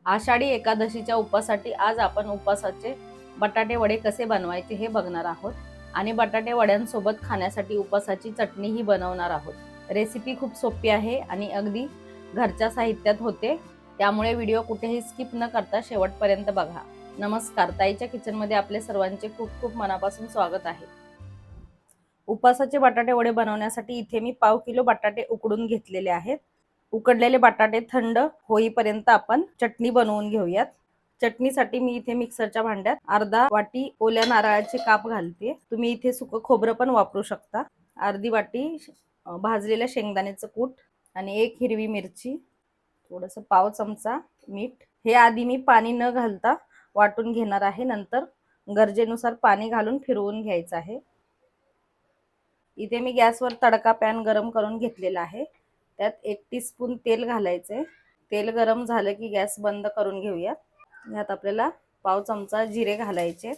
आषाढी एकादशीच्या उपवासासाठी आज आपण उपवासाचे बटाटे वडे कसे बनवायचे हे बघणार आहोत आणि बटाटे वड्यांसोबत खाण्यासाठी उपवासाची चटणीही बनवणार आहोत। रेसिपी खूप सोपी आहे आणि अगदी घरच्या साहित्यात होते, त्यामुळे व्हिडिओ कुठेही स्किप न करता शेवटपर्यंत बघा। नमस्कार, ताईच्या किचनमध्ये आपले सर्वांचे खूप खूप मनापासून स्वागत आहे। उपवासाचे बटाटे वडे बनवण्यासाठी इथे मी पाव किलो बटाटे उकडून घेतलेले आहेत। उकडलेले बटाटे थंड होईपर्यंत आपण चटणी बनवून घेऊयात। चटणीसाठी मी इथे मिक्सरच्या भांड्यात अर्धा वाटी ओल्या नारळाचे काप घालते। तुम्ही इथे सुकं खोबरं पण वापरू शकता। अर्धी वाटी भाजलेल्या शेंगदाण्याचं कूट आणि एक हिरवी मिरची, थोडंसं पाव चमचा मीठ। हे आधी मी पाणी न घालता वाटून घेणार आहे, नंतर गरजेनुसार पाणी घालून फिरवून घ्यायचं आहे। इथे मी गॅसवर तडका पॅन गरम करून घेतलेला आहे। त्यात 1 टीस्पून तेल घालायचे। तेल गरम झालं की गॅस बंद करून घेऊयात। यात आपल्याला पाव चमचा जिरे घालायचे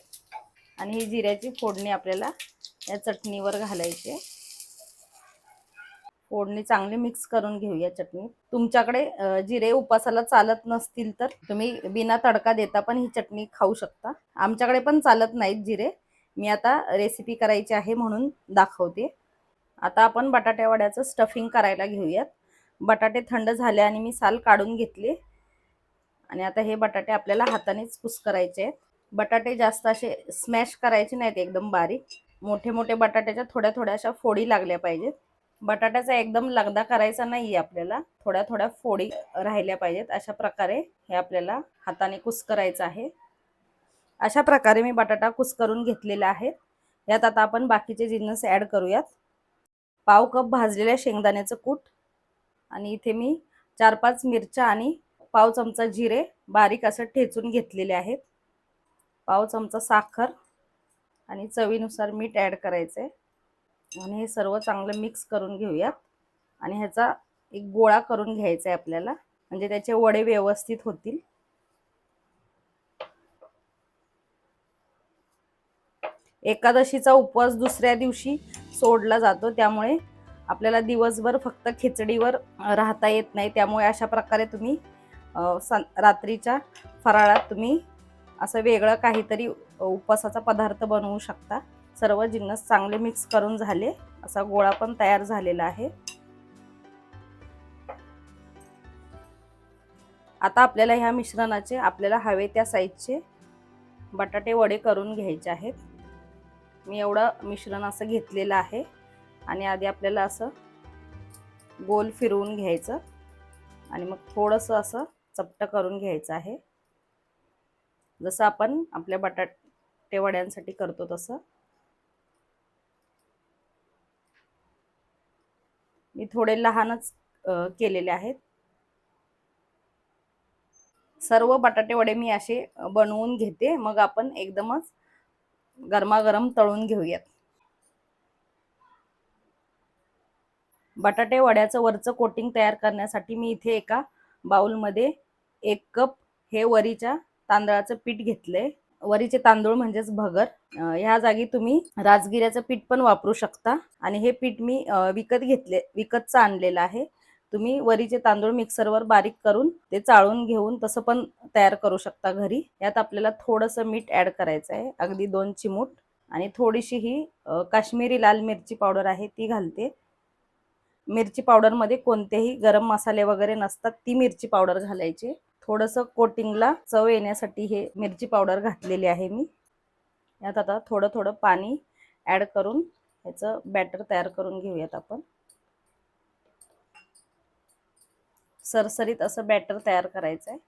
आणि ही जिऱ्याची फोडणी आपल्याला या चटणीवर घालायची। फोडणी चांगली मिक्स करून घेऊया चटणी। तुमच्याकडे जिरे उपवासाला चालत नसतील तर तुम्ही बिना तडका देता पण ही चटणी खाऊ शकता। आमच्याकडे पण चालत नाहीत जिरे, मी आता रेसिपी करायची आहे म्हणून दाखवते। आता आपण बटाटे वड्याचं स्टफिंग करायला घेऊयात। बटाटे थंड झाले आणि मी साल काढून घेतले आणि आता हे बटाटे आपल्याला हातानेच कुस्करायचे आहेत। बटाटे जास्त असे स्मॅश करायचे नाहीत, एकदम बारीक। मोठे मोठे बटाट्याच्या थोड्या थोड्या अशा फोडी लागल्या पाहिजेत। बटाट्याचा एकदम लगदा करायचा नाहीये आपल्याला, थोड्या थोड्या फोडी राहिल्या पाहिजेत। अशा प्रकारे हे आपल्याला हाताने कुस्करायचं आहे। अशा प्रकारे मी बटाटा कुस्करून घेतलेला आहे। यात आता आपण बाकीचे जिन्नस ऍड करूयात। पाव कप भाजलेल्या शेंगदाण्याचं कूट आणि इथे मी 4-5 मिरच्या आणि पाव चमचा जिरे बारीक असं ठेचून घेतलेले आहेत। पाव चमचा साखर आणि चवीनुसार मीठ ऍड करायचे आणि हे सर्व चांगलं मिक्स करून घेऊयात आणि ह्याचा एक गोळा करून घ्यायचा आहे आपल्याला, म्हणजे त्याचे वडे व्यवस्थित होतील। एकादशीचा उपवास दुसऱ्या दिवशी सोडला जातो, त्यामुळे आपल्याला दिवसभर फक्त खिचडीवर राहता येत नाही। त्यामुळे अशा प्रकारे तुम्ही रात्रीच्या फराळात तुम्ही असं वेगळं काहीतरी उपवासाचा पदार्थ बनवू शकता। सर्व जिन्नस चांगले मिक्स करून झाले, असा गोळा पण तयार झालेला आहे। आता आपल्याला ह्या मिश्रणाचे आपल्याला हवे त्या साइजचे बटाटे वडे करून घ्यायचे आहेत। मी एवढं मिश्रण असं घेतलेलं आहे आणि आधी आपल्याला असं गोल फिरवून घ्यायचं आणि मग थोडंसं असं चपट करून घ्यायचं आहे, जसं आपण आपल्या बटाटे वड्यांसाठी करतो तसं। मी थोडे लहानच केलेले आहेत। सर्व बटाटे वडे मी असे बनवून घेते, मग आपण एकदमच गरमागरम तळून घेऊयात। बटाटे वड्याचं वरचं कोटिंग तयार करण्यासाठी मी इथे एका बाउलमध्ये 1 कप हे वरीच्या तांदळाचं पीठ घेतलंय। वरीचे तांदूळ म्हणजेच भगर। ह्या जागी तुम्ही राजगिऱ्याचं पीठ पण वापरू शकता आणि हे पीठ मी विकतचं आणलेलं आहे। तुम्ही वरीचे तांदूळ मिक्सरवर बारीक करून ते चाळून घेऊन तसं पण तयार करू शकता घरी। यात आपल्याला थोडंसं मीठ ऍड करायचं आहे, अगदी 2 चिमूट, आणि थोडीशी ही काश्मीरी लाल मिरची पावडर आहे ती घालते। मिरची पावडर मध्ये कोणतेही गरम मसाले वगैरे नसतात, ती मिरची पावडर घालायची। थोडंसं कोटिंगला चव येण्यासाठी हे मिरची पावडर घातलेली आहे मी। यात आता थोडं थोडं पाणी ऍड करून याचं बॅटर तयार करून घेऊयात आपण। सरसरीत असं बॅटर तयार करायचं आहे।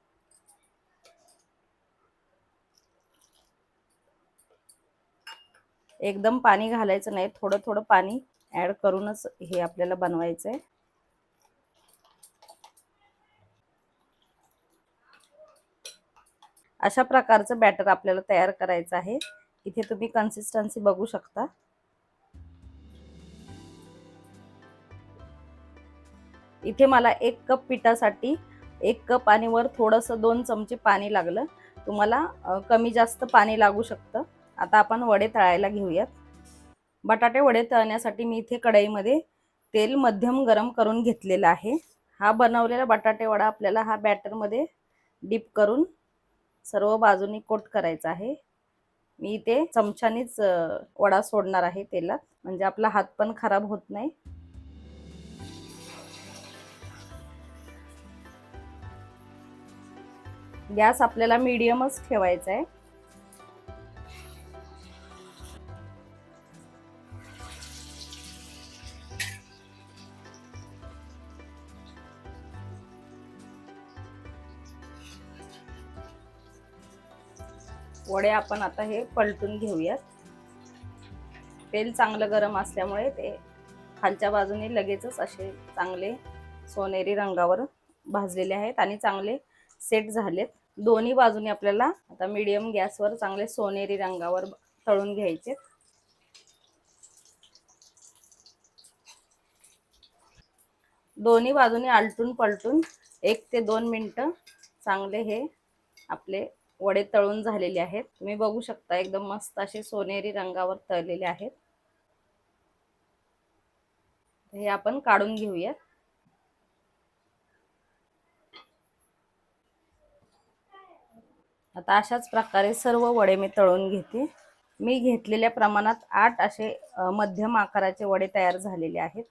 एकदम पाणी घालायचं नाही, थोडं थोडं पाणी ऍड करूनच हे आपल्याला बनवायचं आहे। अशा प्रकारचं बॅटर आपल्याला तयार करायचं आहे। इथे तुम्ही कन्सिस्टन्सी बघू शकता। इथे मला 1 कप पिठासाठी 1 कप आणि वर थोडंसं 2 चमचे पाणी लागलं। तुम्हाला कमी जास्त पाणी लागू शकतं। आता आपण वडे तळायला घेऊयात। बटाटे वडे तळण्यासाठी मी इथे कढईमध्ये तेल मध्यम गरम करून घेतलेलं आहे। हा बनवलेला बटाटे वडा आपल्याला हा बॅटर मध्ये डीप करून सर्व बाजूनी कोट करायचं आहे। मी इथे चमच्यानीच वडा सोडणार आहे तेलात, म्हणजे आपला हात पण खराब होत नाही। गॅस आपल्याला मीडियमच ठेवायचा आहे। वडे आपण आता हे पलटून घेऊयात। तेल चांगलं गरम असल्यामुळे ते खालच्या बाजूने लगेचच असे चांगले सोनेरी रंगावर भाजलेले आहेत आणि चांगले सेट झालेत। दोन्ही बाजूने आपल्याला आता मीडियम गॅसवर चांगले सोनेरी रंगावर तळून घ्यायचे। दोन्ही बाजूने आलटून पलटून 1 ते 2 मिनिटं चांगले हे आपले वडे तळून झालेले आहेत। तुम्ही बघू शकता एकदम मस्त असे सोनेरी रंगावर तळलेले आहेत। हे आपण काढून घेऊया। आता अशाच प्रकारे सर्व वडे मी तळून घेते। मी घेतलेल्या प्रमाणात 8 असे मध्यम आकाराचे वडे तयार झालेले आहेत।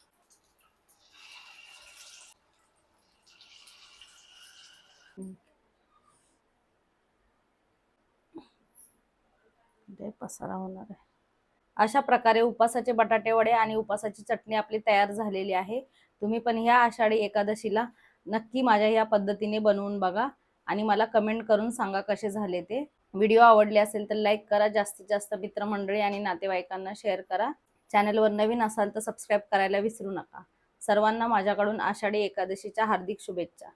ते पसारा होणार आहे। अशा प्रकारे उपासाचे बटाटे वडे आणि उपासाची चटणी आपली तयार झालेली आहे। तुम्ही पण ह्या आषाढी एकादशीला नक्की माझ्या ह्या पद्धतीने बनवून बघा आणि मला कमेंट करून सांगा कसे झाले ते। व्हिडिओ आवडले असेल तर लाईक करा, जास्तीत जास्त मित्रमंडळी आणि नातेवाईकांना शेअर करा। चॅनलवर नवीन असाल तर सबस्क्राईब करायला विसरू नका। सर्वांना माझ्याकडून आषाढी एकादशीच्या हार्दिक शुभेच्छा।